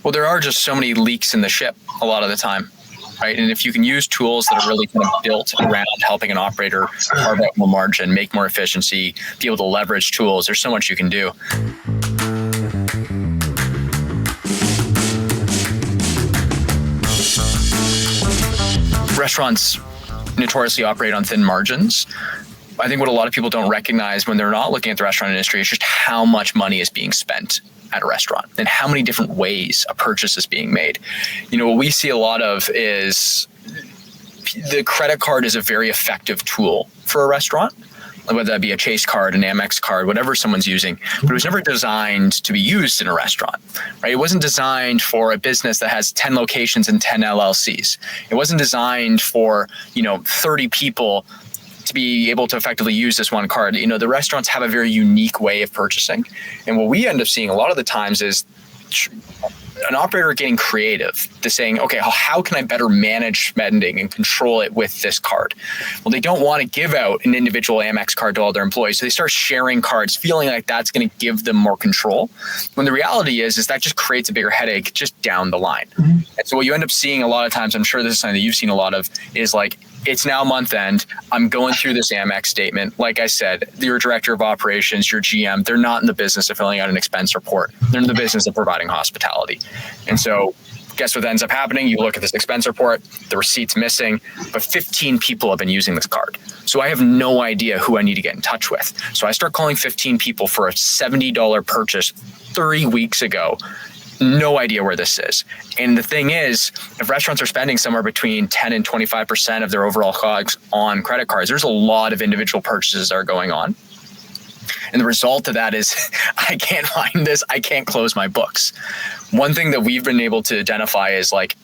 Well, there are just so many leaks in the ship a lot of the time, right? And if you can use tools that are really kind of built around helping an operator carve out more margin, make more efficiency, be able to leverage tools, there's so much you can do. Restaurants notoriously operate on thin margins. I think what a lot of people don't recognize when they're not looking at the restaurant industry is just how much money is being spent at a restaurant and how many different ways a purchase is being made. What we see a lot of is the credit card is a very effective tool for a restaurant, whether that be a Chase card, an Amex card, whatever someone's using, but it was never designed to be used in a restaurant, right? It wasn't designed for a business that has 10 locations and 10 LLCs. It wasn't designed for, 30 people to be able to effectively use this one card. The restaurants have a very unique way of purchasing. And what we end up seeing a lot of the times is an operator getting creative to saying, okay, how can I better manage spending and control it with this card? Well, they don't want to give out an individual Amex card to all their employees. So they start sharing cards, feeling like that's going to give them more control. When the reality is that just creates a bigger headache just down the line. Mm-hmm. And so what you end up seeing a lot of times, I'm sure this is something that you've seen a lot of, is like, it's now month end. I'm going through this Amex statement. Like I said, your director of operations, your GM, they're not in the business of filling out an expense report. They're in the business of providing hospitality. And so guess what ends up happening? You look at this expense report, the receipt's missing, but 15 people have been using this card. So I have no idea who I need to get in touch with. So I start calling 15 people for a $70 purchase 3 weeks ago. No idea where this is. And the thing is, if restaurants are spending somewhere between 10 and 25% of their overall COGS on credit cards, there's a lot of individual purchases that are going on. And the result of that is I can't find this. I can't close my books. One thing that we've been able to identify is like,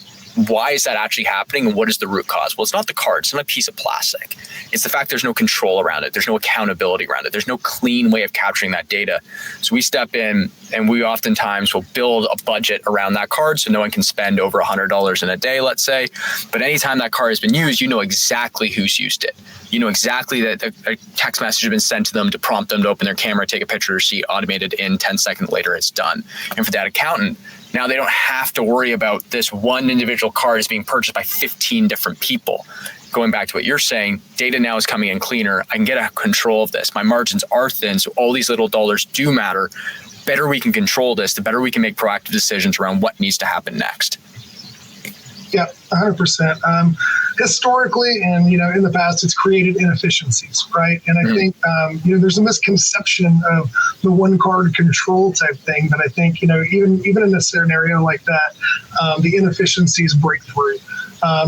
why is that actually happening and what is the root cause? Well, it's not the card. It's not a piece of plastic. It's the fact there's no control around it. There's no accountability around it. There's no clean way of capturing that data. So we step in and we oftentimes will build a budget around that card so no one can spend over $100 in a day, let's say. But anytime that card has been used, you know exactly who's used it. You know exactly that a text message has been sent to them to prompt them to open their camera, take a picture of the receipt, automated in 10 seconds later, it's done. And for that accountant, now they don't have to worry about this one individual card is being purchased by 15 different people. Going back to what you're saying, data now is coming in cleaner. I can get a control of this. My margins are thin, so all these little dollars do matter. Better we can control this, the better we can make proactive decisions around what needs to happen next. Yeah, 100%. Historically, and in the past, it's created inefficiencies, right? And I think there's a misconception of the one card control type thing, but I think even in a scenario like that, the inefficiencies break through.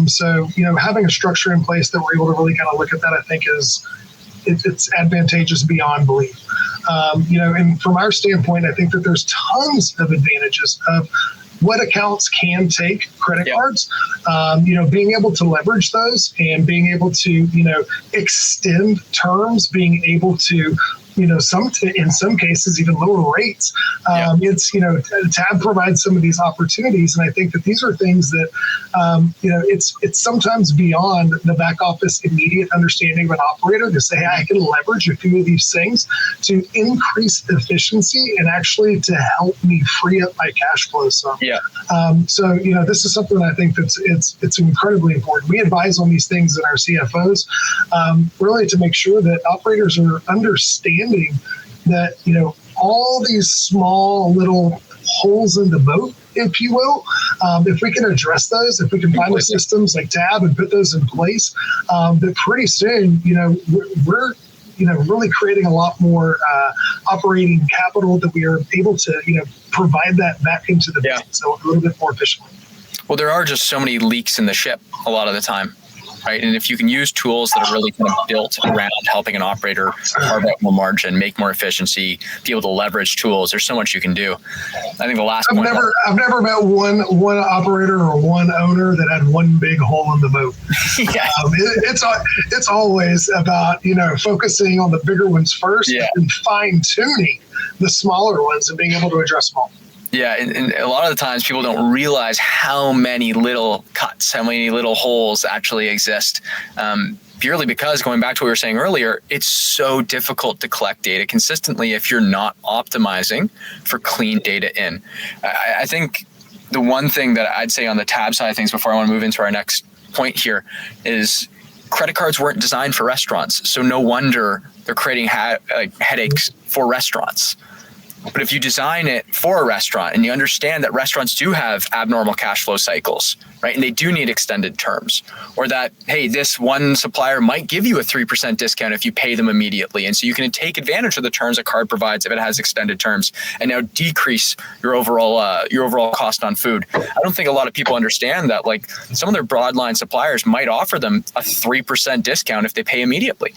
So having a structure in place that we're able to really kind of look at that, I think it's advantageous beyond belief. And from our standpoint, I think that there's tons of advantages of what accounts can take credit cards, being able to leverage those and being able to, extend terms, being able to, in some cases, even lower rates. Tab provides some of these opportunities. And I think that these are things that, it's sometimes beyond the back office immediate understanding of an operator to say, hey, I can leverage a few of these things to increase efficiency and actually to help me free up my cash flow some. Yeah. This is something that I think it's incredibly important. We advise on these things in our CFOs, really to make sure that operators are understanding that, all these small little holes in the boat, if you will, if we can address those, if we can find the systems like Tab and put those in place, that pretty soon, we're really creating a lot more operating capital that we are able to, provide that back into the business a little bit more efficiently. Well, there are just so many leaks in the ship a lot of the time. Right. And if you can use tools that are really kind of built around helping an operator carve out more margin, make more efficiency, be able to leverage tools, there's so much you can do. I think the last point. I've never met one operator or one owner that had one big hole in the boat. Yeah. It's always about, focusing on the bigger ones first and fine tuning the smaller ones and being able to address them all. Yeah, and a lot of the times people don't realize how many little cuts, how many little holes actually exist. Purely because, going back to what we were saying earlier, it's so difficult to collect data consistently if you're not optimizing for clean data in. I think the one thing that I'd say on the tab side of things before I want to move into our next point here is credit cards weren't designed for restaurants. So no wonder they're creating headaches for restaurants. But if you design it for a restaurant and you understand that restaurants do have abnormal cash flow cycles, right? And they do need extended terms, or that, hey, this one supplier might give you a 3% discount if you pay them immediately. And so you can take advantage of the terms a card provides if it has extended terms and now decrease your overall cost on food. I don't think a lot of people understand that, like, some of their broadline suppliers might offer them a 3% discount if they pay immediately.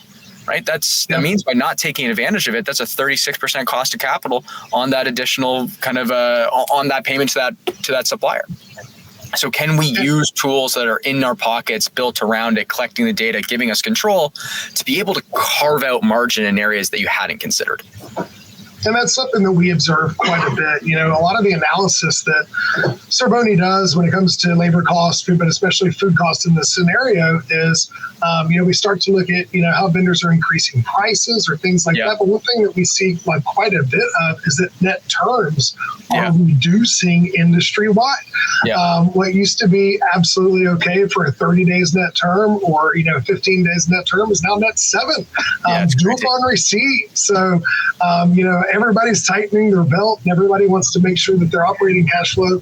Right. That means by not taking advantage of it, that's a 36% cost of capital on that additional kind of on that payment to that supplier. So can we use tools that are in our pockets, built around it, collecting the data, giving us control to be able to carve out margin in areas that you hadn't considered? And that's something that we observe quite a bit. You know, a lot of the analysis that Cerboni does when it comes to labor costs, but especially food costs in this scenario is, we start to look at, how vendors are increasing prices or things like that. But one thing that we see like quite a bit of is that net terms are reducing industry-wide. What used to be absolutely okay for a 30 days net term or, 15 days net term is now net 7. Due upon receipt. So, everybody's tightening their belt and everybody wants to make sure that their operating cash flow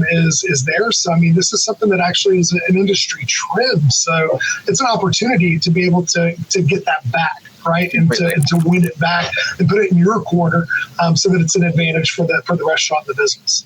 is there. So, I mean, this is something that actually is an industry trend. So it's an opportunity to be able to get that back, right? And to win it back and put it in your corner so that it's an advantage for the restaurant and the business.